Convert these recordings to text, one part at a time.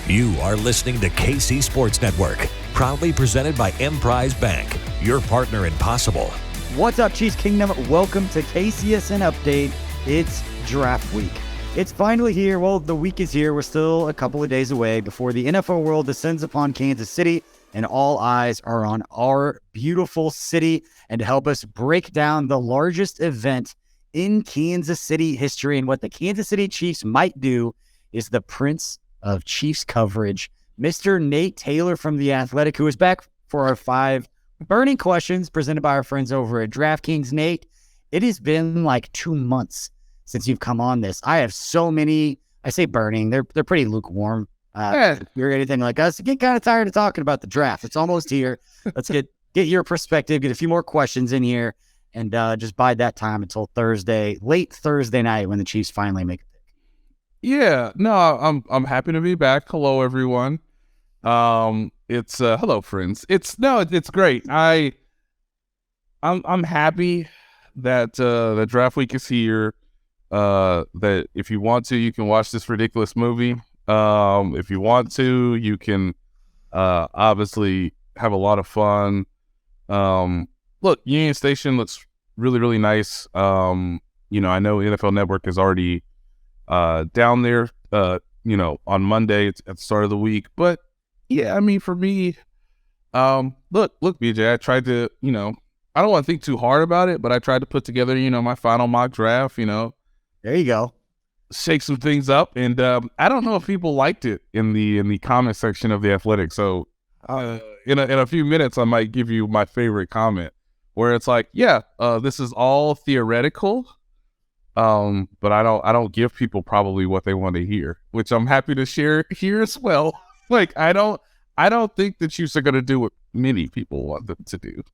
You are listening to KC Sports Network, proudly presented by Emprise Bank, your partner in possible. What's up, Chiefs Kingdom? Welcome to KCSN Update. It's draft week. It's finally here. Well, the week is here. We're still a couple of days away before the NFL world descends upon Kansas City, and all eyes are on our beautiful city. And to help us break down the largest event in Kansas City history and what the Kansas City Chiefs might do is the Prince of Chiefs coverage, Mr. Nate Taylor from The Athletic, who is back for our 5 burning questions presented by our friends over at DraftKings. Nate, it has been like 2 months since you've come on this. I have so many, I say burning, they're pretty lukewarm. If you're anything like us, you get kind of tired of talking about the draft. It's almost here. Let's get your perspective, get a few more questions in here, and just bide that time until late Thursday night when the Chiefs finally make it. Yeah, no, I'm happy to be back. Hello, everyone. It's hello, friends. It's great. I'm happy that the draft week is here. That if you want to, you can watch this ridiculous movie. If you want to, you can obviously have a lot of fun. Look, Union Station looks really, really nice. I know NFL Network is already down there, on Monday at the start of the week. But yeah, I mean, for me, look, BJ, I tried to, I don't want to think too hard about it, but I tried to put together, my final mock draft, There you go. Shake some things up. And I don't know if people liked it in the comment section of The Athletic. So in a few minutes, I might give you my favorite comment where it's like, this is all theoretical. But I don't give people probably what they want to hear, which I'm happy to share here as well. Like, I don't think the Chiefs are going to do what many people want them to do.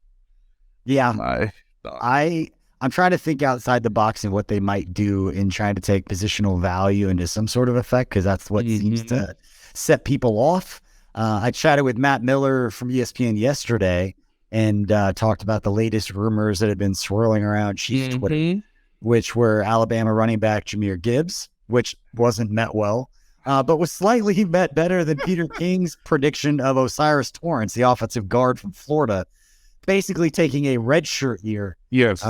Yeah. I'm trying to think outside the box and what they might do in trying to take positional value into some sort of effect, because that's what seems to set people off. I chatted with Matt Miller from ESPN yesterday and talked about the latest rumors that have been swirling around Chiefs Twitter, which were Alabama running back Jahmyr Gibbs, which wasn't met well, but was slightly met better than Peter King's prediction of Osiris Torrance, the offensive guard from Florida, basically taking a redshirt year. Yes.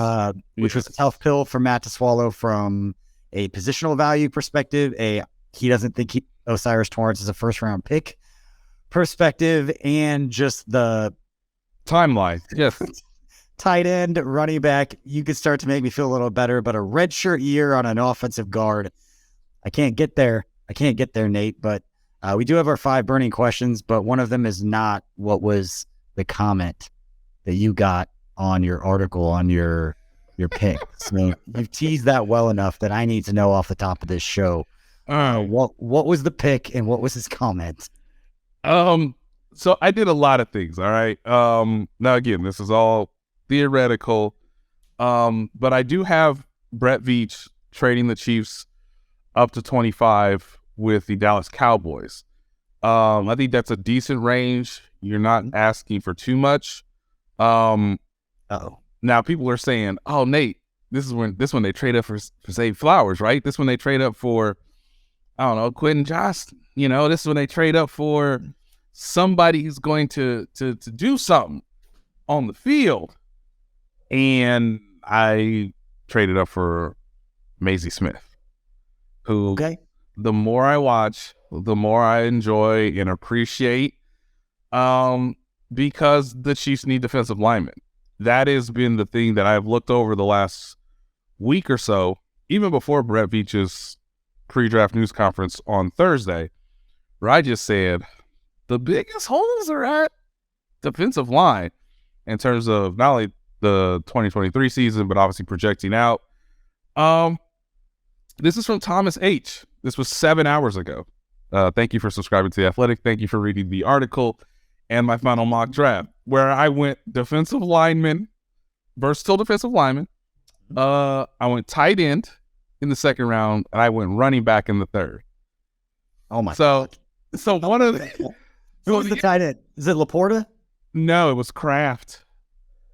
Which was a tough pill for Matt to swallow from a positional value perspective. He doesn't think Osiris Torrance is a first-round pick perspective, and just the timeline. Yes. Tight end, running back, you could start to make me feel a little better, but a redshirt year on an offensive guard, I can't get there. Nate, but we do have our 5 burning questions, but one of them is not what was the comment that you got on your article on your pick. So you've teased that well enough that I need to know off the top of this show. What was the pick and what was his comment? So I did a lot of things. All right. Now again, this is all theoretical, but I do have Brett Veach trading the Chiefs up to 25 with the Dallas Cowboys. I think that's a decent range. You're not asking for too much. Now people are saying, "Oh, Nate, this is when they trade up for Zay Flowers, right? This is when they trade up for, I don't know, Quentin Johnston. This is when they trade up for somebody who's going to do something on the field." And I traded up for Maisie Smith, who the more I watch, the more I enjoy and appreciate, because the Chiefs need defensive linemen. That has been the thing that I've looked over the last week or so, even before Brett Veach's pre-draft news conference on Thursday, where I just said the biggest holes are at defensive line in terms of not only the 2023 season, but obviously projecting out. This is from Thomas H. This was 7 hours ago. Thank you for subscribing to The Athletic. Thank you for reading the article and my final mock draft, where I went defensive lineman, versatile defensive lineman. I went tight end in the second round, and I went running back in the third. Oh my! So one of the who was the tight end? Is it Laporta? No, it was Kraft.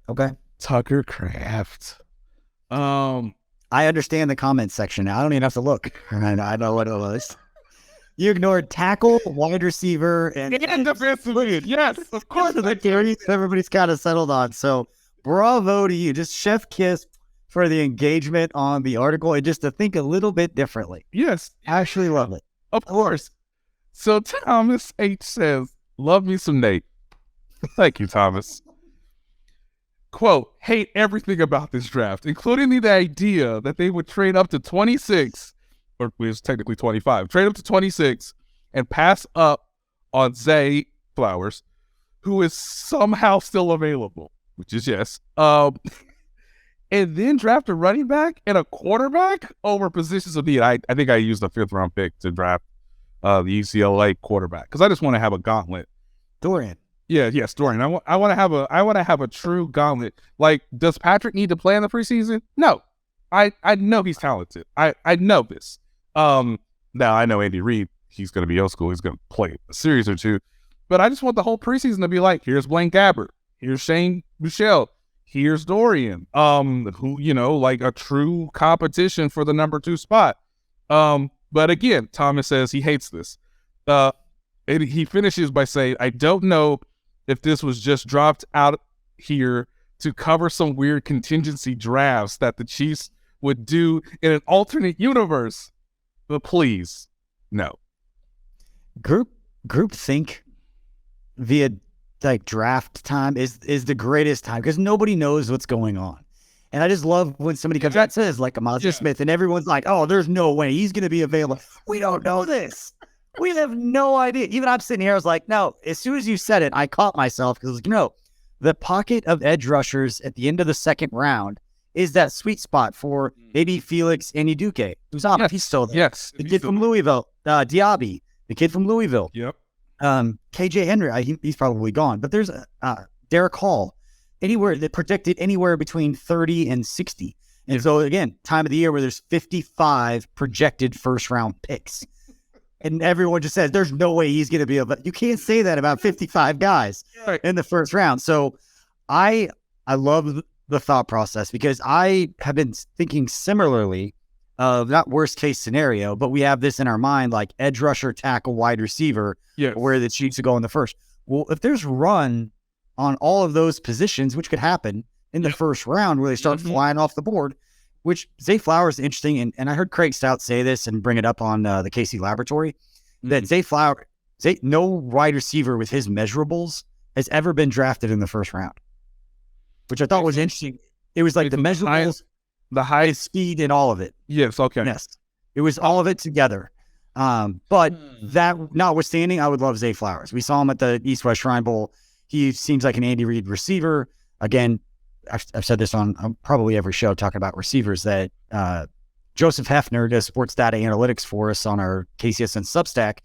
Okay. Tucker Kraft. I understand the comment section now. I don't even have to look. I know what it was. You ignored tackle, wide receiver, and defensive end. Yes, of course. The carries everybody's kind of settled on. So bravo to you. Just chef kiss for the engagement on the article and just to think a little bit differently. Yes. Actually love it. Of course. So Thomas H. says, love me some Nate. Thank you, Thomas. Quote, hate everything about this draft, including the idea that they would trade up to 26, or it was technically 25, trade up to 26 and pass up on Zay Flowers, who is somehow still available, which is yes. And then draft a running back and a quarterback over positions of need. I think I used a 5th-round pick to draft the UCLA quarterback because I just want to have a gauntlet. Dorian. Yes, Dorian. I want to have a true gauntlet. Like, does Patrick need to play in the preseason? No. I know he's talented. I know this. Now I know Andy Reid, he's going to be old school. He's going to play a series or two. But I just want the whole preseason to be like, here's Blaine Gabbert, here's Shane Michelle, here's Dorian, who, like a true competition for the number 2 spot. But again, Thomas says he hates this. And he finishes by saying, I don't know if this was just dropped out here to cover some weird contingency drafts that the Chiefs would do in an alternate universe. But please, no. Group think via like draft time is the greatest time because nobody knows what's going on. And I just love when somebody comes out and says like Amazi Smith and everyone's like, oh, there's no way he's going to be available. We don't know this. We have no idea. Even I'm sitting here, I was like, no, as soon as you said it, I caught myself because, the pocket of edge rushers at the end of the 2nd round is that sweet spot for maybe Felix Anudike, who's on. He's still there. Yes. The kid from Louisville, Diaby, the kid from Louisville. Yep. KJ Henry, he's probably gone. But there's Derek Hall, anywhere that predicted anywhere between 30 and 60. And so, again, time of the year where there's 55 projected first-round picks. And everyone just says, there's no way he's going to be able to. You can't say that about 55 guys in the first round. So I love the thought process because I have been thinking similarly of not worst case scenario, but we have this in our mind, like edge rusher, tackle, wide receiver, where the Chiefs would go in the first. Well, if there's run on all of those positions, which could happen in the first round where they start flying off the board, which Zay Flowers is interesting. And I heard Craig Stout say this and bring it up on the KC Laboratory, that Zay Flowers, no wide receiver with his measurables has ever been drafted in the first round, which I thought was interesting. It was like the measurables, the highest speed and all of it. Yes. Okay. Yes. It was all of it together. But that notwithstanding, I would love Zay Flowers. We saw him at the East-West Shrine Bowl. He seems like an Andy Reid receiver. Again, I've said this on probably every show talking about receivers that Joseph Hefner does sports data analytics for us on our KCSN Substack,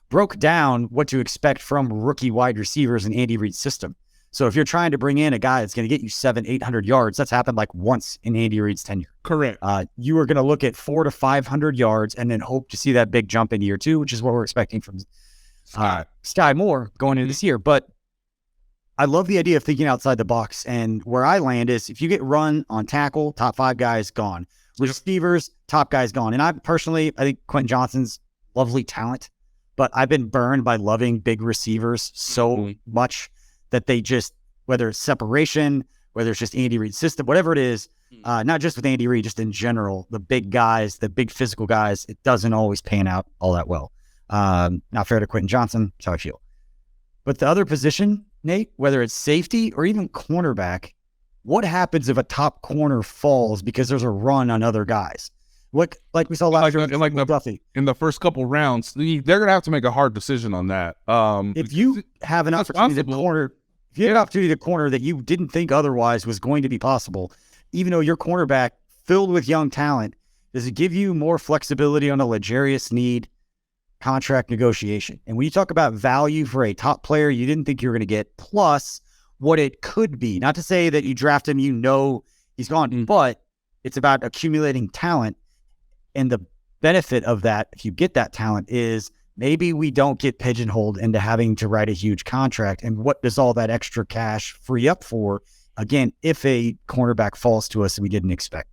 broke down what to expect from rookie wide receivers in Andy Reid's system. So if you're trying to bring in a guy that's going to get you 700-800 yards, that's happened like once in Andy Reid's tenure. Correct. You are going to look at 400 to 500 yards and then hope to see that big jump in year 2, which is what we're expecting from Sky Moore going into this year. But I love the idea of thinking outside the box. And where I land is if you get run on tackle, top 5 guys gone. Receivers, top guys gone. And I think Quentin Johnston's lovely talent, but I've been burned by loving big receivers so much that they just, whether it's separation, whether it's just Andy Reid's system, whatever it is, not just with Andy Reid, just in general, the big guys, the big physical guys, it doesn't always pan out all that well. Not fair to Quentin Johnston. That's how I feel. But the other position, Nate, whether it's safety or even cornerback, what happens if a top corner falls because there's a run on other guys? Like we saw last year in the first couple rounds, they're going to have to make a hard decision on that. If you have an opportunity to corner, if you have an opportunity to corner that you didn't think otherwise was going to be possible, even though your cornerback filled with young talent, does it give you more flexibility on a luxurious need contract negotiation? And when you talk about value for a top player you didn't think you were going to get, plus what it could be, not to say that you draft him, he's gone, but it's about accumulating talent. And the benefit of that, if you get that talent, is maybe we don't get pigeonholed into having to write a huge contract. And what does all that extra cash free up for, again, if a cornerback falls to us that we didn't expect?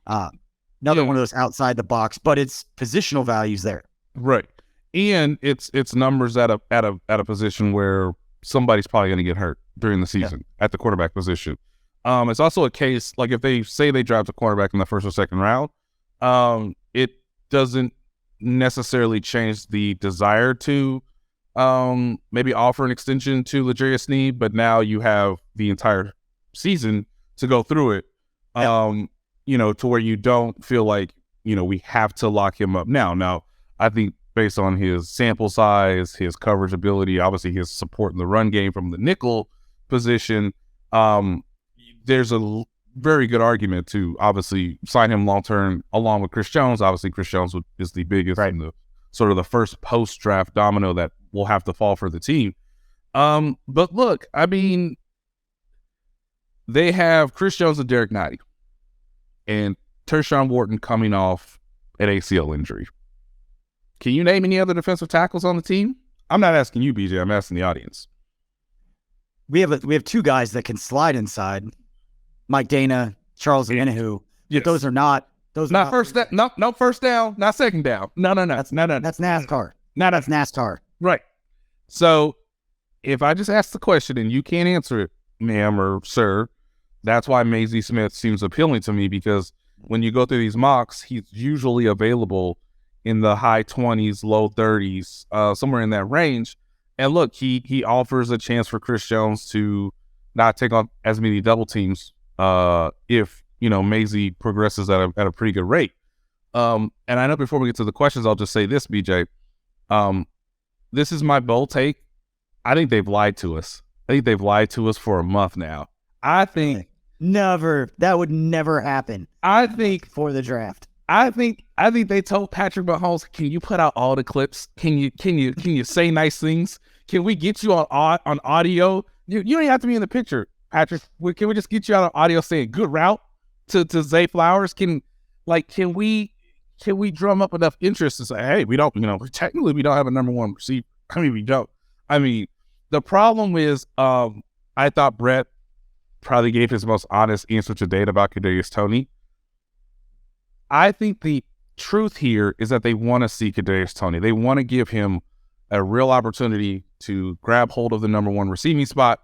Another one of those outside the box, but it's positional values there. Right. and it's numbers at a position where somebody's probably going to get hurt during the season at the quarterback position. It's also a case like if they say they draft a quarterback in the first or second round, it doesn't necessarily change the desire to maybe offer an extension to L'Jarius Sneed, but now you have the entire season to go through it, to where you don't feel like, we have to lock him up now. Now, I think based on his sample size, his coverage ability, obviously his support in the run game from the nickel position, there's a very good argument to obviously sign him long-term along with Chris Jones. Obviously, Chris Jones is the biggest and the sort of the first post-draft domino that will have to fall for the team. But look, I mean, they have Chris Jones and Derek Knighty and Tershawn Wharton coming off an ACL injury. Can you name any other defensive tackles on the team? I'm not asking you, BJ. I'm asking the audience. We have two guys that can slide inside. Mike Dana, Charles Anihu. Yes. Those are not first down. No first down, not second down. No. That's NASCAR. That's NASCAR. Right. So if I just ask the question and you can't answer it, ma'am or sir, that's why Mazie Smith seems appealing to me, because when you go through these mocks, he's usually available in the high 20s, low 30s, somewhere in that range. And look, he offers a chance for Chris Jones to not take on as many double teams if Mazie progresses at a pretty good rate. And I know before we get to the questions, I'll just say this, BJ. This is my bold take. I think they've lied to us. I think they've lied to us for a month now. I think that would never happen. I think for the draft. I think they told Patrick Mahomes, "Can you put out all the clips? Can you say nice things? Can we get you on audio? You don't even have to be in the picture, Patrick. Can we just get you out on audio saying good route to Zay Flowers? Can we drum up enough interest to say, hey, we don't, technically we don't have a number one receiver. I mean, we don't. I mean, the problem is, I thought Brett probably gave his most honest answer to date about Kadarius Toney. I think the truth here is that they want to see Kadarius Toney. They want to give him a real opportunity to grab hold of the number one receiving spot,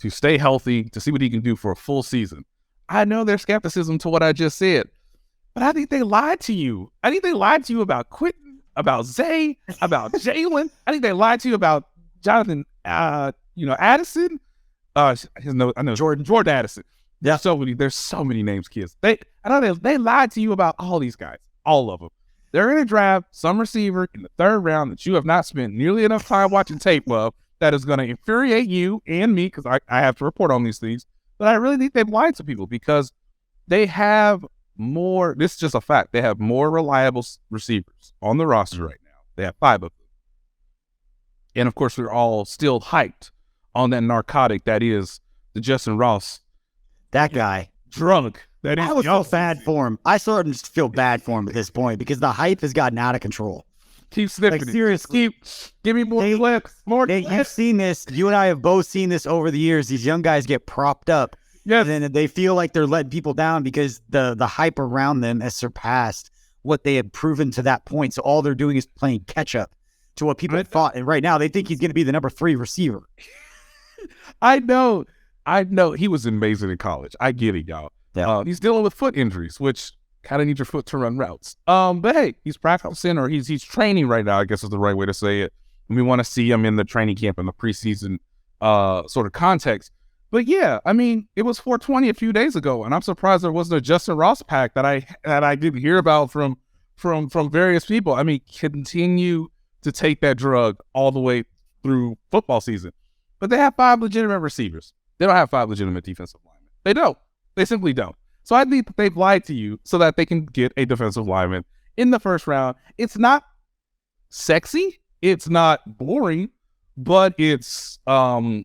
to stay healthy, to see what he can do for a full season. I know there's skepticism to what I just said, but I think they lied to you. I think they lied to you about Quentin, about Zay, about Jalen. I think they lied to you about Jonathan, Addison. I know Jordan Addison. Yeah. There's so many names, kids. They lied to you about all these guys, all of them. They're going to draft some receiver in the third round that you have not spent nearly enough time watching tape of, that is going to infuriate you and me, because I have to report on these things. But I really think they've lied to people, because they have more. This is just a fact. They have more reliable receivers on the roster right now. They have 5 of them. And of course, we're all still hyped on that narcotic that is the Justin Ross. That guy. Drunk. I would feel bad for him. I sort of just feel bad for him at this point, because the hype has gotten out of control. Keep sniffing seriously. Give me more clips. You've seen this. You and I have both seen this over the years. These young guys get propped up. Yes. And then they feel like they're letting people down because the hype around them has surpassed what they had proven to that point. So all they're doing is playing catch up to what people had thought. And right now they think he's going to be the number 3 receiver. I know. He was amazing in college. I get it, y'all. Yeah. He's dealing with foot injuries, which kind of need your foot to run routes. But hey, he's practicing, or he's training right now, I guess is the right way to say it. And we want to see him in the training camp in the preseason sort of context. But yeah, I mean, it was 420 a few days ago, and I'm surprised there wasn't a Justin Ross pack that I didn't hear about from various people. I mean, continue to take that drug all the way through football season. But they have 5 legitimate receivers. They don't have 5 legitimate defensive linemen. They don't. They simply don't. So I think they've lied to you so that they can get a defensive lineman in the first round. It's not sexy. It's not boring, but it's going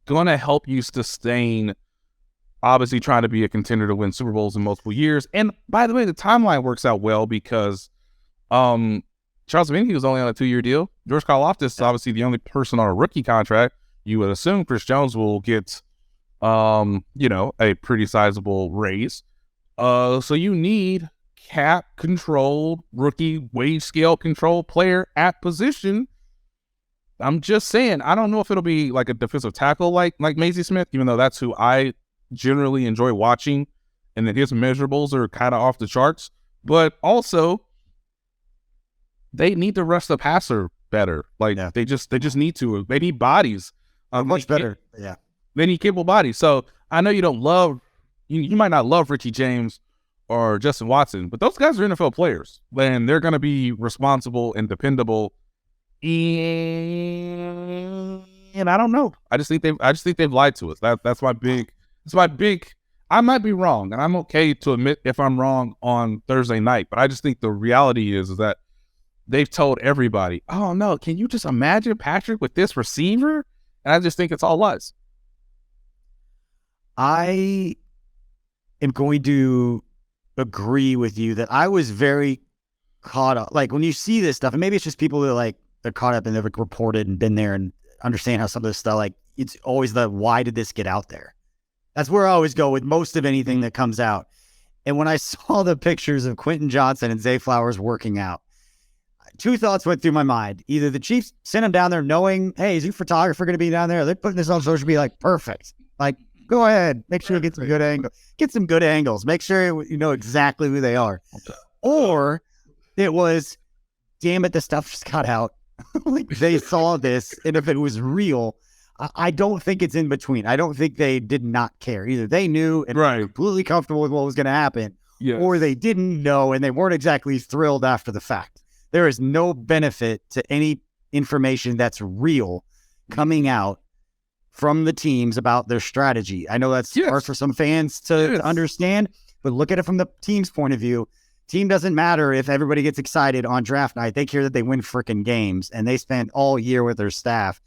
to help you sustain, obviously, trying to be a contender to win Super Bowls in multiple years. And by the way, the timeline works out well, because Charles Minke was only on a 2-year deal. George Karlaftis is obviously the only person on a rookie contract. You would assume Chris Jones will get a pretty sizable raise. So you need cap controlled rookie wage scale control player at position. I'm just saying, I don't know if it'll be like a defensive tackle like Maisie Smith, even though that's who I generally enjoy watching, and that his measurables are kind of off the charts. But also, they need to rush the passer better. They just need to. They need bodies. Much better. Yeah. They need capable bodies. So I know you don't love, you might not love Richie James or Justin Watson, but those guys are NFL players, and they're going to be responsible and dependable. And I don't know. I just think they've lied to us. That's my big. I might be wrong, and I'm okay to admit if I'm wrong on Thursday night. But I just think the reality is that they've told everybody, "Oh no, can you just imagine Patrick with this receiver?" And I just think it's all lies. I am going to agree with you that I was very caught up. Like when you see this stuff, and maybe it's just people that they're caught up and they've reported and been there and understand how some of this stuff, it's always why did this get out there? That's where I always go with most of anything that comes out. And when I saw the pictures of Quentin Johnson and Zay Flowers working out, two thoughts went through my mind. Either the Chiefs sent him down there knowing, hey, is your photographer going to be down there? They're putting this on social media perfect. Go ahead. Make sure you get some good angles. Get some good angles. Make sure you know exactly who they are. Or it was, damn it, the stuff just got out. They saw this, and if it was real, I don't think it's in between. I don't think they did not care. Either they knew and were completely comfortable with what was going to happen, or they didn't know and they weren't exactly thrilled after the fact. There is no benefit to any information that's real coming out from the teams about their strategy. I know that's hard for some fans to understand, but look at it from the team's point of view. Team doesn't matter if everybody gets excited on draft night. They care that they win freaking games, and they spend all year with their staff,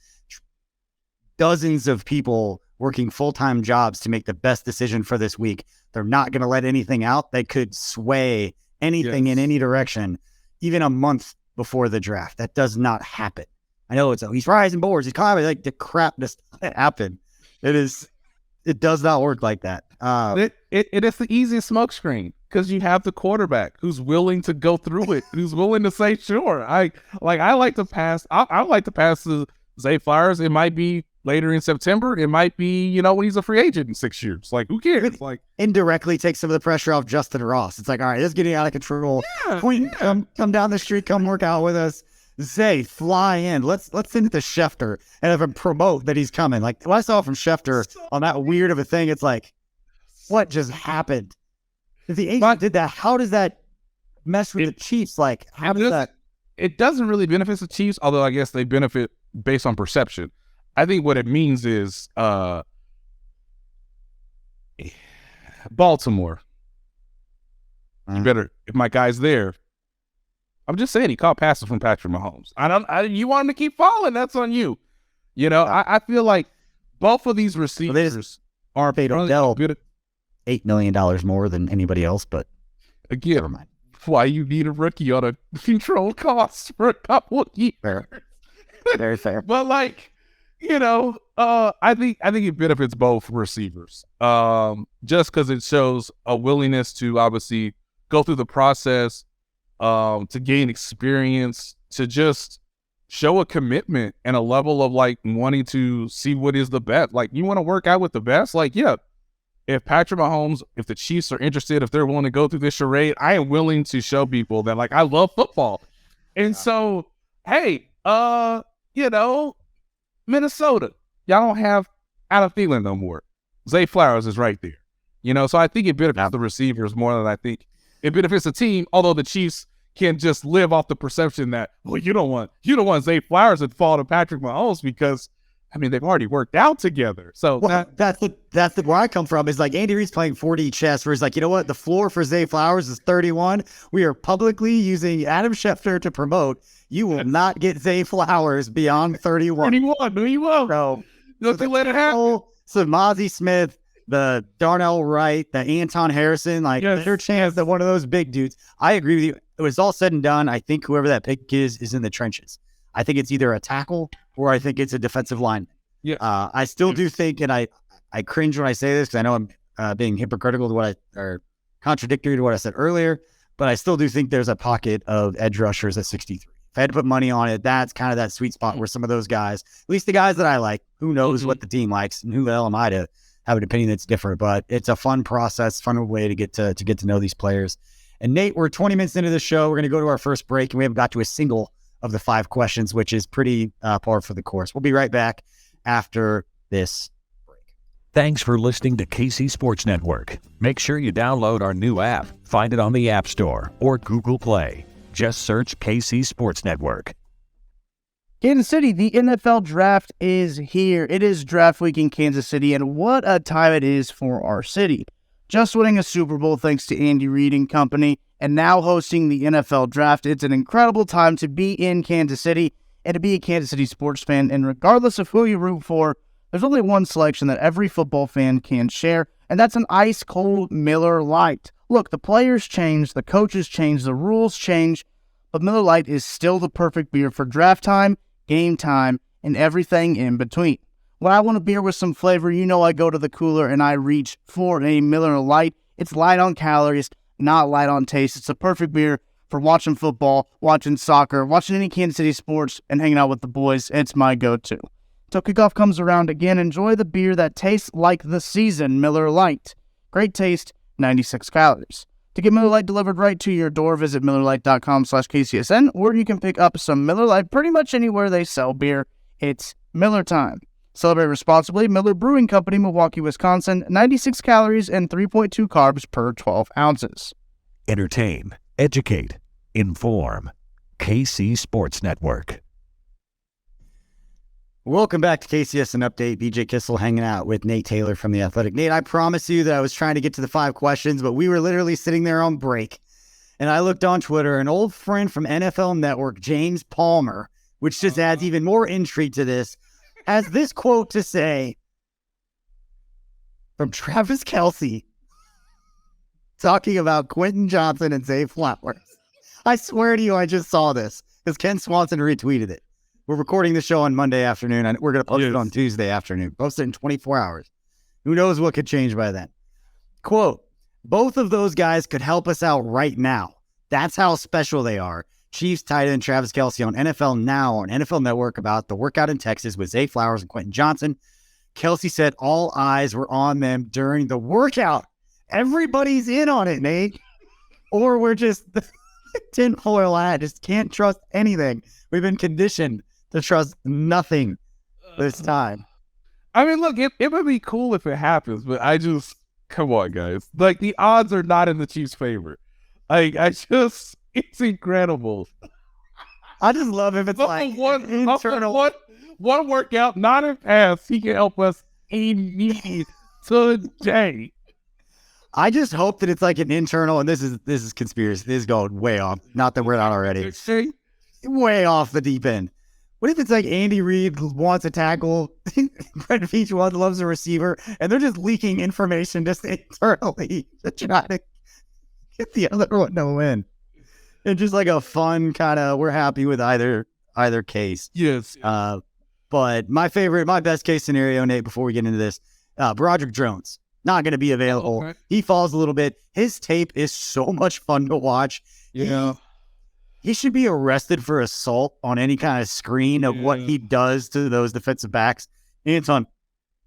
dozens of people working full-time jobs to make the best decision for this week. They're not going to let anything out that could sway anything in any direction, even a month before the draft. That does not happen. I know he's rising boards, he's climbing, the crap does not happen. It does not work like that. It is the easiest smokescreen because you have the quarterback who's willing to go through it, who's willing to say, sure. I like to pass. I like to pass to Zay Flowers. It might be later in September. It might be, when he's a free agent in 6 years. Who cares? Indirectly take some of the pressure off Justin Ross. It's all right, this is getting out of control. Come down the street, come work out with us. Zay, fly in. Let's send it to Schefter and have him promote that he's coming. What I saw from Schefter on that weird of a thing, it's what just happened? If the agent did that, how does that mess with the Chiefs? How does that? It doesn't really benefit the Chiefs, although I guess they benefit based on perception. I think what it means is Baltimore. You better, if my guy's there. I'm just saying he caught passes from Patrick Mahomes. You want him to keep falling, that's on you. I feel like both of these receivers are paid $8 million more than anybody else, but again, never mind. Why you need a rookie on a controlled cost for a couple of years. Fair. Very fair. But I think it benefits both receivers. Just because it shows a willingness to obviously go through the process, to gain experience, to just show a commitment and a level of wanting to see what is the best. You want to work out with the best? If Patrick Mahomes, if the Chiefs are interested, if they're willing to go through this charade, I am willing to show people that I love football. And so, hey, Minnesota, y'all don't have Adam Thielen no more. Zay Flowers is right there. So I think it benefits the receivers more than I think it benefits the team, although the Chiefs can just live off the perception that, you don't want Zay Flowers to fall to Patrick Mahomes because, they've already worked out together. So that's where I come from is Andy Reid's playing 4D chess where he's you know what? The floor for Zay Flowers is 31. We are publicly using Adam Schefter to promote. You will not get Zay Flowers beyond 31. 31, no, you won't. So let it happen. So Mozzie Smith, the Darnell Wright, the Anton Harrison, their chance that one of those big dudes. I agree with you. It was all said and done. I think whoever that pick is in the trenches. I think it's either a tackle or I think it's a defensive lineman. Yeah. I still do think, and I cringe when I say this because I know I'm being hypocritical to or contradictory to what I said earlier, but I still do think there's a pocket of edge rushers at 63. If I had to put money on it, that's kind of that sweet spot where some of those guys, at least the guys that I like, who knows what the team likes, and who the hell am I to have an opinion that's different? But it's a fun process, fun way to get to know these players. And Nate, we're 20 minutes into the show. We're going to go to our first break, and we haven't got to a single of the 5 questions, which is pretty par for the course. We'll be right back after this break. Thanks for listening to KC Sports Network. Make sure you download our new app. Find it on the App Store or Google Play. Just search KC Sports Network. Kansas City, the NFL draft is here. It is draft week in Kansas City, and what a time it is for our city. Just winning a Super Bowl thanks to Andy Reid and company, and now hosting the NFL draft. It's an incredible time to be in Kansas City and to be a Kansas City sports fan. And regardless of who you root for, there's only one selection that every football fan can share, and that's an ice-cold Miller Lite. Look, the players change, the coaches change, the rules change, but Miller Lite is still the perfect beer for draft time, game time, and everything in between. When I want a beer with some flavor, you know I go to the cooler and I reach for a Miller Lite. It's light on calories, not light on taste. It's a perfect beer for watching football, watching soccer, watching any Kansas City sports, and hanging out with the boys. It's my go-to. So kickoff comes around again. Enjoy the beer that tastes like the season, Miller Lite. Great taste, 96 calories. To get Miller Lite delivered right to your door, visit MillerLite.com/KCSN, or you can pick up some Miller Lite pretty much anywhere they sell beer. It's Miller time. Celebrate responsibly. Miller Brewing Company, Milwaukee, Wisconsin. 96 calories and 3.2 carbs per 12 ounces. Entertain, educate, inform. KC Sports Network. Welcome back to KCSN Update. BJ Kissel hanging out with Nate Taylor from The Athletic. Nate, I promise you that I was trying to get to the 5 questions, but we were literally sitting there on break. And I looked on Twitter, an old friend from NFL Network, James Palmer, which just adds even more intrigue to this, has this quote to say from Travis Kelce talking about Quentin Johnson and Zay Flowers. I swear to you, I just saw this because Ken Swanson retweeted it. We're recording the show on Monday afternoon, and we're going to post it on Tuesday afternoon. Post it in 24 hours. Who knows what could change by then? Quote, both of those guys could help us out right now. That's how special they are. Chiefs tight end Travis Kelce on NFL Now on NFL Network about the workout in Texas with Zay Flowers and Quentin Johnson. Kelce said all eyes were on them during the workout. Everybody's in on it, Nate. Or we're just tinfoil hat. Just can't trust anything. We've been conditioned to trust nothing this time. I mean, look, it would be cool if it happens, but come on, guys. Like, the odds are not in the Chiefs' favor. It's incredible. I just love if it's like internal. One workout, not a pass. He can help us today. I just hope that it's like an internal, and this is conspiracy. This is going way off. Not that we're not already. Way off the deep end. What if it's like Andy Reid wants a tackle, Brett Veach loves a receiver, and they're just leaking information just internally to try to get the other one to win? It's just like a fun kind of, we're happy with either case. Yes. But my best case scenario, Nate, before we get into this, Broderick Jones, not going to be available. Okay. He falls a little bit. His tape is so much fun to watch. Yeah. He should be arrested for assault on any kind of screen of what he does to those defensive backs. Anton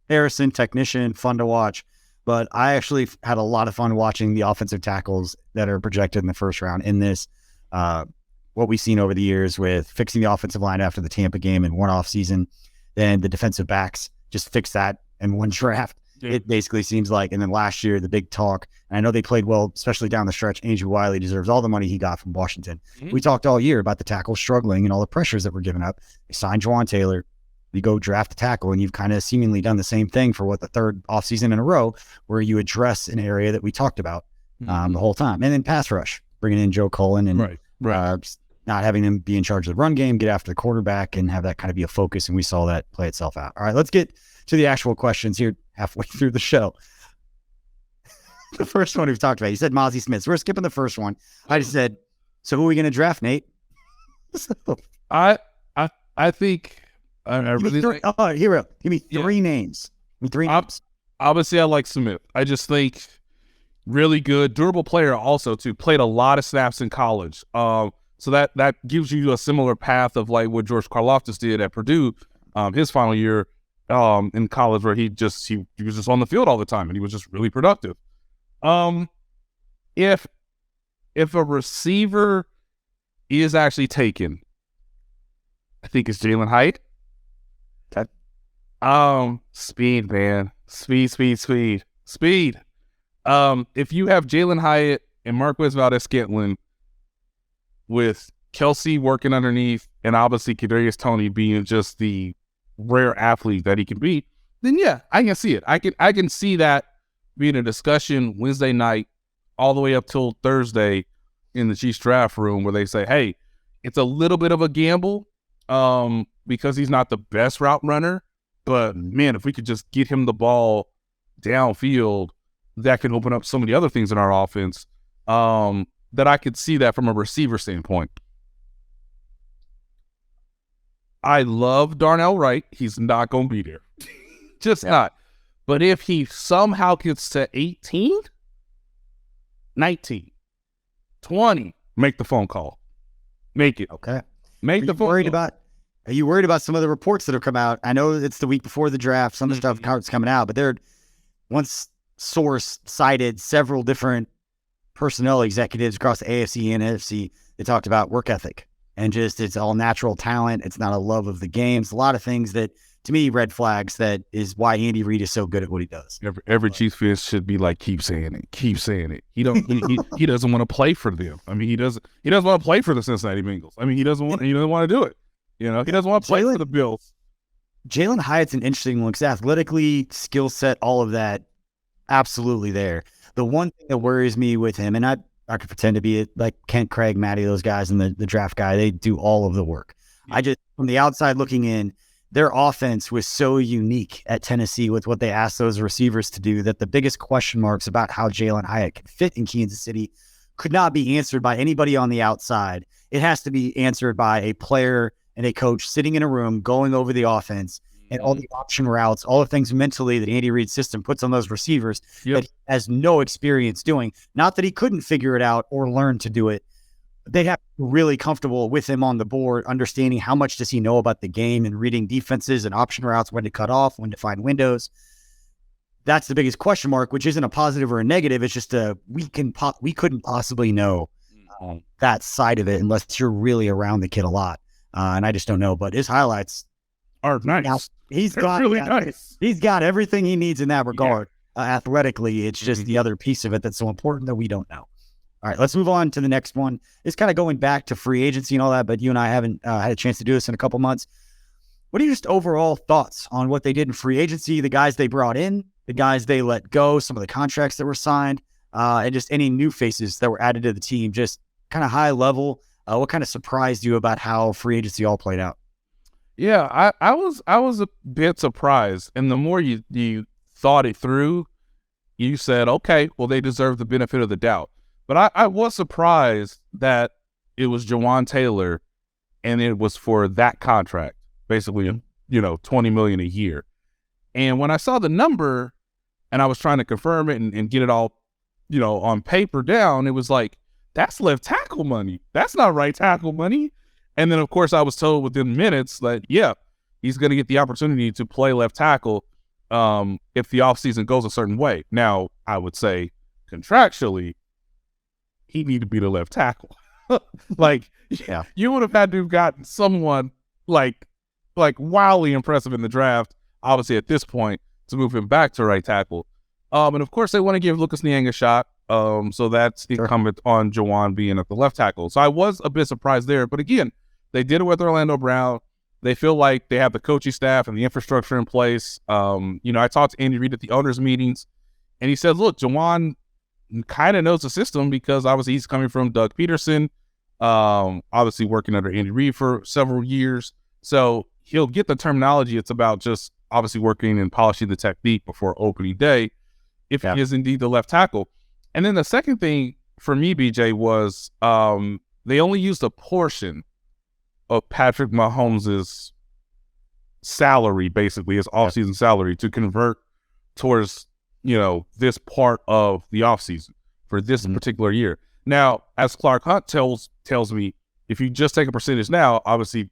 Harrison, technician, fun to watch. But I actually had a lot of fun watching the offensive tackles that are projected in the first round in this. What we've seen over the years with fixing the offensive line after the Tampa game in one off season, then the defensive backs just fix that in one draft. Yeah. It basically seems like, and then last year, the big talk, and I know they played well, especially down the stretch. Andrew Wiley deserves all the money he got from Washington. Mm-hmm. We talked all year about the tackles struggling and all the pressures that were given up. They signed Juwan Taylor. You go draft a tackle, and you've kind of seemingly done the same thing for the third offseason in a row, where you address an area that we talked about the whole time. And then pass rush, bringing in Joe Cullen and not having him be in charge of the run game, get after the quarterback, and have that kind of be a focus. And we saw that play itself out. All right, let's get to the actual questions here halfway through the show. The first one we've talked about, you said Mozzie Smith. So we're skipping the first one. I just said, so who are we going to draft, Nate? I think I really think, hero. Give me three names. Give me three names. Obviously, I like Smith. I just think really good, durable player also too. Played a lot of snaps in college. So that gives you a similar path of like what George Karlaftis did at Purdue, his final year in college, where he was just on the field all the time and he was just really productive. If a receiver is actually taken, I think it's Jalen Hyatt. Speed, man. Speed. If you have Jalen Hyatt and Marquez Valdez-Scantling with Kelsey working underneath and obviously Kadarius Toney being just the rare athlete that he can be, then yeah, I can see it. I can see that being a discussion Wednesday night all the way up till Thursday in the Chiefs draft room where they say, hey, it's a little bit of a gamble because he's not the best route runner. But, man, if we could just get him the ball downfield, that can open up so many other things in our offense that I could see that from a receiver standpoint. I love Darnell Wright. He's not going to be there. Just not. But if he somehow gets to 18, 19, 20, make the phone call. Make it. Okay. Make the phone call. Are you worried about some of the reports that have come out? I know it's the week before the draft. Some of the stuff's coming out, but once source cited several different personnel executives across the AFC and NFC. They talked about work ethic and just it's all natural talent. It's not a love of the game. It's a lot of things that, to me, red flags. That is why Andy Reid is so good at what he does. Every Chiefs fan should be like, keep saying it, keep saying it. He doesn't want to play for them. I mean, he doesn't want to play for the Cincinnati Bengals. I mean, he doesn't want to do it. You know, he doesn't want to play for the Bills. Jalen Hyatt's an interesting one because athletically, skill set, all of that, absolutely there. The one thing that worries me with him, and I could pretend to be like Kent, Craig, Matty, those guys, and the draft guy, they do all of the work. Yeah. I just, from the outside looking in, their offense was so unique at Tennessee with what they asked those receivers to do that the biggest question marks about how Jalen Hyatt can fit in Kansas City could not be answered by anybody on the outside. It has to be answered by a player and a coach sitting in a room going over the offense and all the option routes, all the things mentally that Andy Reid's system puts on those receivers that he has no experience doing. Not that he couldn't figure it out or learn to do it. They have to be really comfortable with him on the board, understanding how much does he know about the game and reading defenses and option routes, when to cut off, when to find windows. That's the biggest question mark, which isn't a positive or a negative. It's just we couldn't possibly know that side of it unless you're really around the kid a lot. And I just don't know, but his highlights are nice. Now, he's got everything he needs in that regard. Athletically, it's just the other piece of it that's so important that we don't know. All right, let's move on to the next one. It's kind of going back to free agency and all that, but you and I haven't had a chance to do this in a couple months. What are your just overall thoughts on what they did in free agency, the guys they brought in, the guys they let go, some of the contracts that were signed, and just any new faces that were added to the team, just kind of high level? What kind of surprised you about how free agency all played out? Yeah, I was a bit surprised. And the more you thought it through, you said, okay, well, they deserve the benefit of the doubt. But I was surprised that it was Jawan Taylor and it was for that contract, basically, $20 million a year. And when I saw the number and I was trying to confirm it and get it all, on paper down, it was like, that's left tackle money. That's not right tackle money. And then, of course, I was told within minutes that, he's going to get the opportunity to play left tackle if the offseason goes a certain way. Now, I would say contractually, he need to be the left tackle. You would have had to have gotten someone like wildly impressive in the draft, obviously at this point, to move him back to right tackle. And, of course, they want to give Lucas Niang a shot. So that's incumbent on Jawan being at the left tackle. So I was a bit surprised there. But again, they did it with Orlando Brown. They feel like they have the coaching staff and the infrastructure in place. I talked to Andy Reid at the owners' meetings, and he said, look, Jawan kind of knows the system because obviously he's coming from Doug Peterson, obviously working under Andy Reid for several years. So he'll get the terminology. It's about just obviously working and polishing the technique before opening day if he is indeed the left tackle. And then the second thing for me, BJ, was they only used a portion of Patrick Mahomes' salary, basically his offseason salary, to convert towards, this part of the offseason. for this particular year. Now, as Clark Hunt tells me, if you just take a percentage now, obviously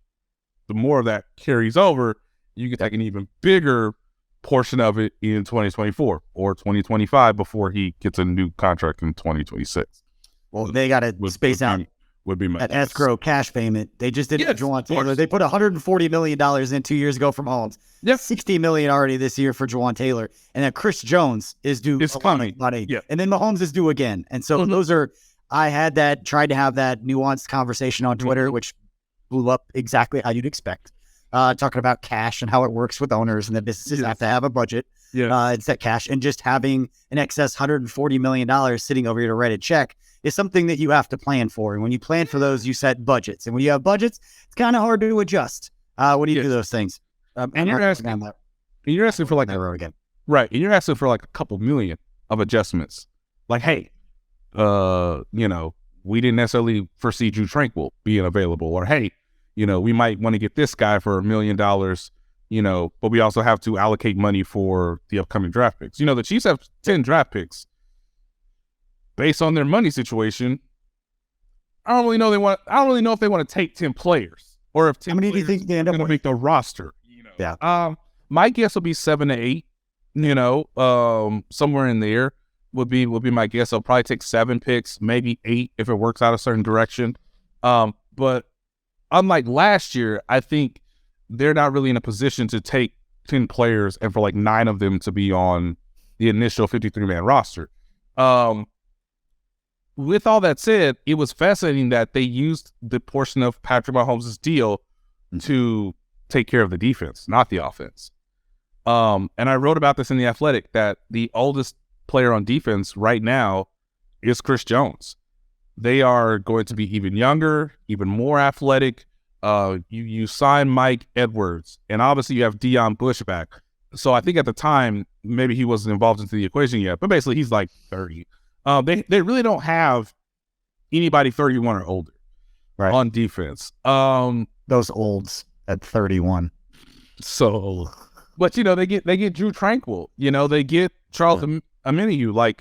the more of that carries over, you can take an even bigger portion of it in 2024 or 2025 before he gets a new contract in 2026. Well, they got to space out would be my that escrow cash payment. They just did it for Juwan Taylor. They put $140 million in 2 years ago from Mahomes. Yep. $60 million already this year for Juwan Taylor. And then Chris Jones is due It's coming. money. Yeah. And then Mahomes is due again. And so those are, I had tried to have that nuanced conversation on Twitter, which blew up exactly how you'd expect. Talking about cash and how it works with owners and that businesses have to have a budget. It's that cash, and just having an excess $140 million sitting over here to write a check is something that you have to plan for. And when you plan for those, you set budgets. And when you have budgets, it's kind of hard to adjust when you do those things. And you're asking for like that road again. Right. And you're asking for like a couple million of adjustments. Like, hey, we didn't necessarily foresee Drew Tranquil being available, or hey, we might want to get this guy for $1 million, but we also have to allocate money for the upcoming draft picks. The Chiefs have 10 draft picks. Based on their money situation, I don't really know if they want to take 10 players, or if 10 how many do you think they end up going to make the roster. Yeah. My guess will be 7 to 8. Somewhere in there would be my guess. I'll probably take 7 picks, maybe 8 if it works out a certain direction. But unlike last year, I think they're not really in a position to take 10 players and for like 9 of them to be on the initial 53-man roster. With all that said, it was fascinating that they used the portion of Patrick Mahomes' deal to take care of the defense, not the offense. And I wrote about this in The Athletic, that the oldest player on defense right now is Chris Jones. They are going to be even younger, even more athletic. You sign Mike Edwards, and obviously you have Deion Bush back. So I think at the time, maybe he wasn't involved into the equation yet, but basically he's like 30. They really don't have anybody 31 or older on defense. Those olds at 31. So, but they get Drew Tranquil. They get Charles Omenihu,